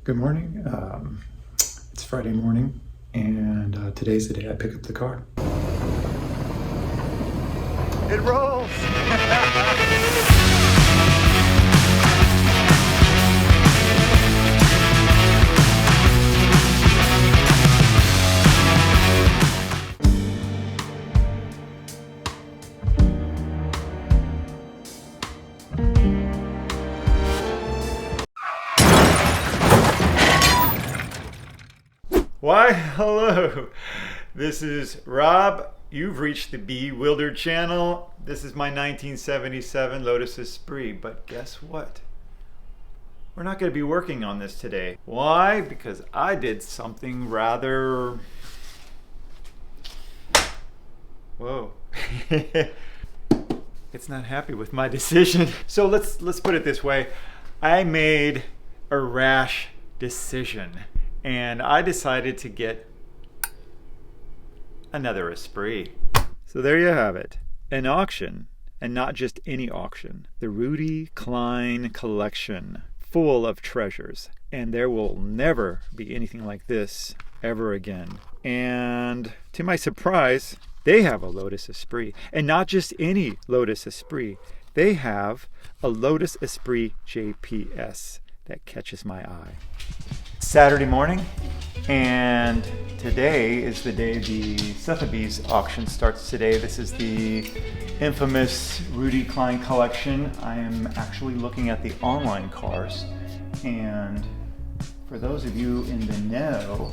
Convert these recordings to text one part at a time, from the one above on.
Good morning. It's Friday morning, and today's the day I pick up the car. It rolls! Why, hello. This is Rob. You've reached the Bewildered channel. This is my 1977 Lotus Esprit, but guess what? We're not going to be working on this today. Why? Because I did something rather... Whoa. It's not happy with my decision. So let's put it this way. I made a rash decision. And I decided to get another Esprit. So there you have it. An auction, and not just any auction. The Rudi Klein collection, full of treasures. And there will never be anything like this ever again. And to my surprise, they have a Lotus Esprit. And not just any Lotus Esprit. They have a Lotus Esprit JPS that catches my eye. Saturday morning, and today is the day the Sotheby's auction starts today. This is the infamous Rudi Klein collection. I am actually looking at the online cars, and for those of you in the know,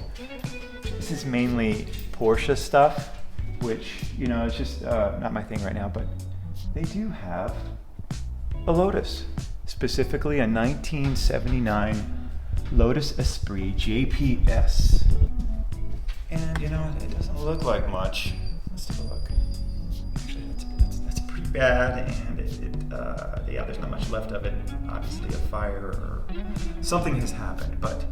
this is mainly Porsche stuff, which, you know, it's just not my thing right now, but they do have a Lotus, specifically a 1979 Lotus Esprit JPS. And you know, it doesn't look like much. Let's take a look. Actually, that's pretty bad, and yeah, there's not much left of it. Obviously a fire or something has happened, but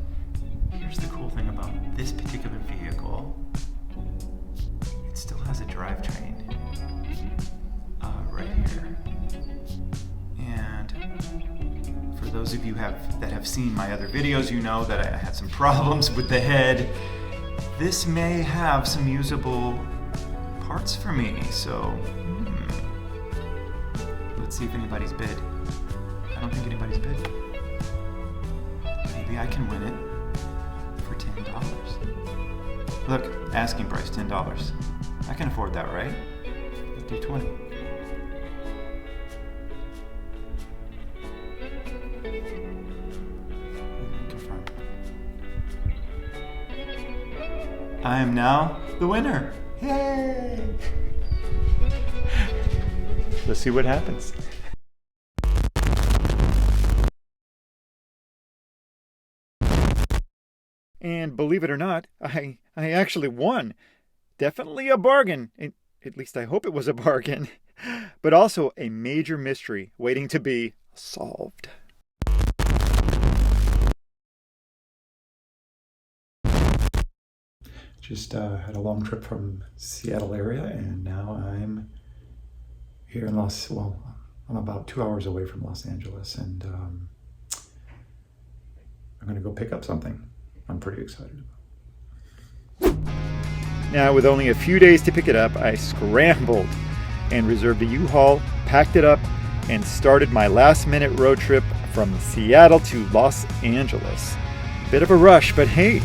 here's the cool thing about this particular vehicle. It still has a drivetrain right here. And for those of you that have seen my other videos, you know that I had some problems with the head. This may have some usable parts for me, so let's see if anybody's bid. I don't think anybody's bid. Maybe I can win it for $10. Look, asking price $10. I can afford that, right? Let's do 20. I am now the winner. Yay! Let's see what happens. And believe it or not, I actually won. Definitely a bargain. At least I hope it was a bargain. But also a major mystery waiting to be solved. Just had a long trip from Seattle area, and now I'm here in I'm about 2 hours away from Los Angeles, and I'm gonna go pick up something I'm pretty excited about. Now, with only a few days to pick it up, I scrambled and reserved a U-Haul, packed it up, and started my last-minute road trip from Seattle to Los Angeles. Bit of a rush, but hey,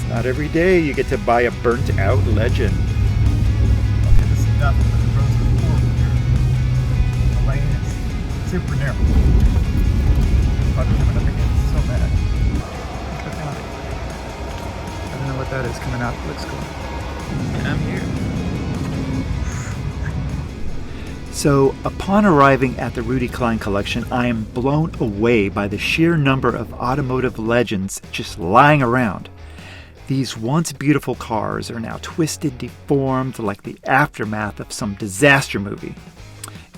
not every day you get to buy a burnt-out legend. Okay, this is nothing, but the roads are horrible here. The lane is super narrow. Probably coming up again, so bad. I don't know what that is coming out. It looks cool. And I'm here. So, upon arriving at the Rudi Klein collection, I am blown away by the sheer number of automotive legends just lying around. These once beautiful cars are now twisted, deformed, like the aftermath of some disaster movie.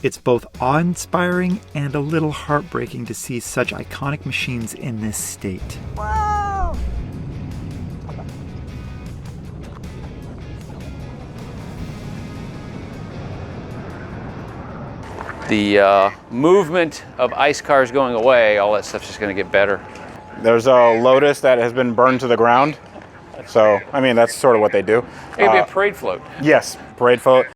It's both awe-inspiring and a little heartbreaking to see such iconic machines in this state. Wow! The movement of ice cars going away, all that stuff's just going to get better. There's a Lotus that has been burned to the ground. So, I mean, that's sort of what they do. It'd be a parade float. Yes, parade float.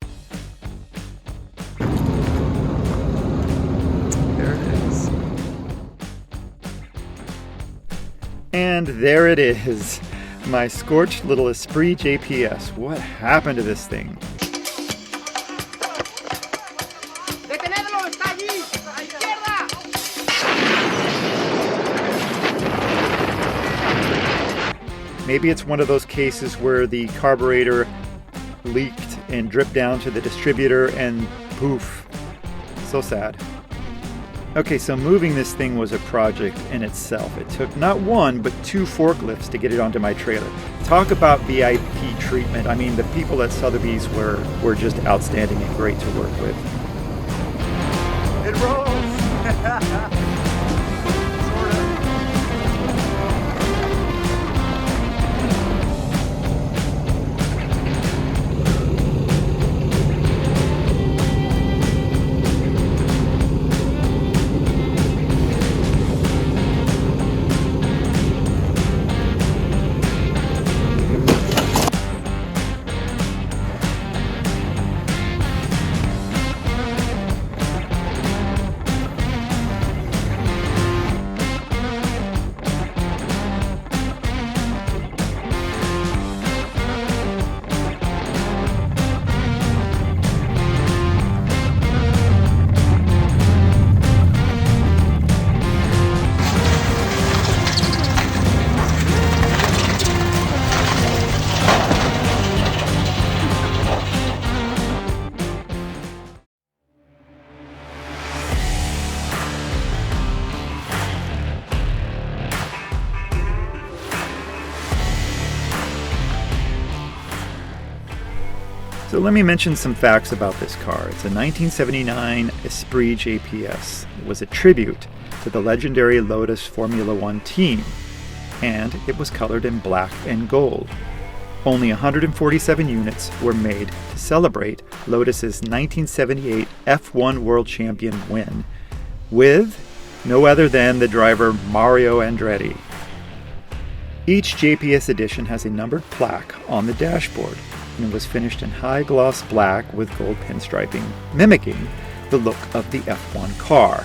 There it is. And there it is. My scorched little Esprit JPS. What happened to this thing? Maybe it's one of those cases where the carburetor leaked and dripped down to the distributor and poof. So sad. Okay, so moving this thing was a project in itself. It took not one, but 2 forklifts to get it onto my trailer. Talk about VIP treatment. I mean, the people at Sotheby's were just outstanding and great to work with. It rolls! So let me mention some facts about this car. It's a 1979 Esprit JPS. It was a tribute to the legendary Lotus Formula One team, and it was colored in black and gold. Only 147 units were made to celebrate Lotus's 1978 F1 World Champion win, with no other than the driver Mario Andretti. Each JPS edition has a numbered plaque on the dashboard, and it was finished in high gloss black with gold pinstriping, mimicking the look of the F1 car.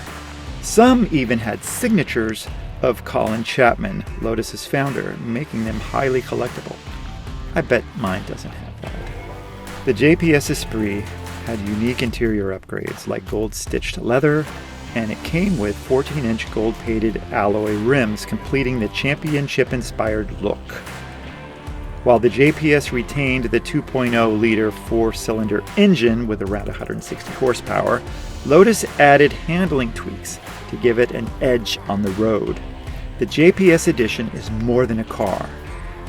Some even had signatures of Colin Chapman, Lotus's founder, making them highly collectible. I bet mine doesn't have that. The JPS Esprit had unique interior upgrades like gold stitched leather, and it came with 14-inch gold-painted alloy rims, completing the championship-inspired look. While the JPS retained the 2.0-liter 4-cylinder engine with around 160 horsepower, Lotus added handling tweaks to give it an edge on the road. The JPS edition is more than a car.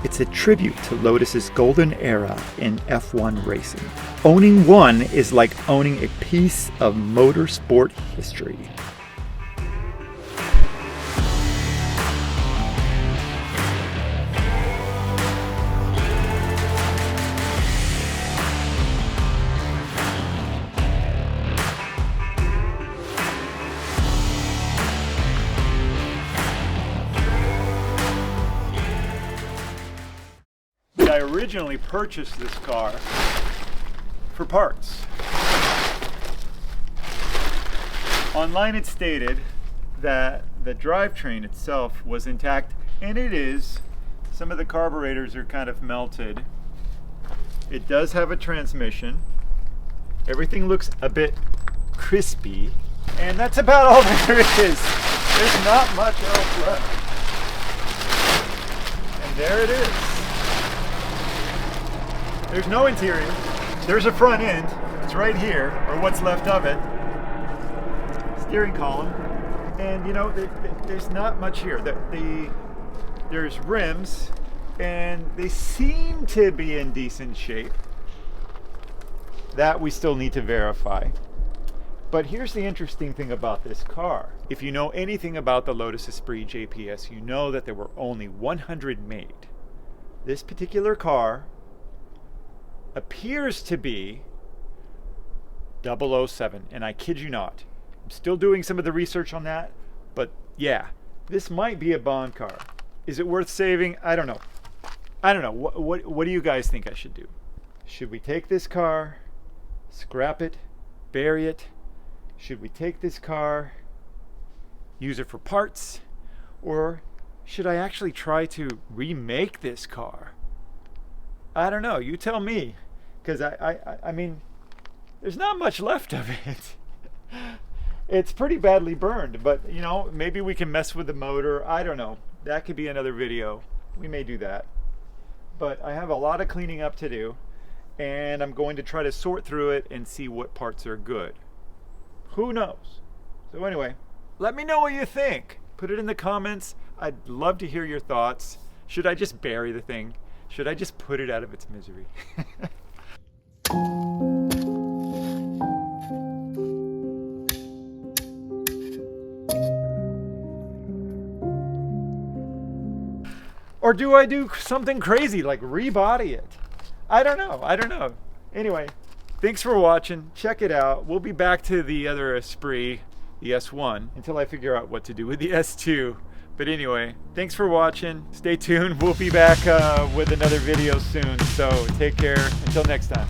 It's a tribute to Lotus's golden era in F1 racing. Owning one is like owning a piece of motorsport history. I originally purchased this car for parts. Online it stated that the drivetrain itself was intact, and it is. Some of the carburetors are kind of melted. It does have a transmission. Everything looks a bit crispy, and that's about all there is. There's not much else left. And there it is. There's no interior. There's a front end. It's right here, or what's left of it. Steering column. And you know, there's not much here. There's rims, and they seem to be in decent shape. That we still need to verify. But here's the interesting thing about this car. If you know anything about the Lotus Esprit JPS, you know that there were only 100 made. This particular car appears to be 007, and I kid you not. I'm still doing some of the research on that, but yeah, This might be a Bond car. Is it worth saving? I don't know. What do you guys think I should do? Should we take this car, scrap it, bury it? Should we take this car, use it for parts? Or should I actually try to remake this car? I don't know. You tell me. Because I mean, there's not much left of it. It's pretty badly burned, but you know, maybe we can mess with the motor. I don't know. That could be another video. We may do that. But I have a lot of cleaning up to do, and I'm going to try to sort through it and see what parts are good. Who knows? So anyway, let me know what you think. Put it in the comments. I'd love to hear your thoughts. Should I just bury the thing? Should I just put it out of its misery? Or do I do something crazy like rebody it? I don't know. Anyway, thanks for watching. Check it out. We'll be back to the other Esprit, the S1, until I figure out what to do with the S2. But anyway, thanks for watching. Stay tuned. We'll be back with another video soon. So take care. Until next time.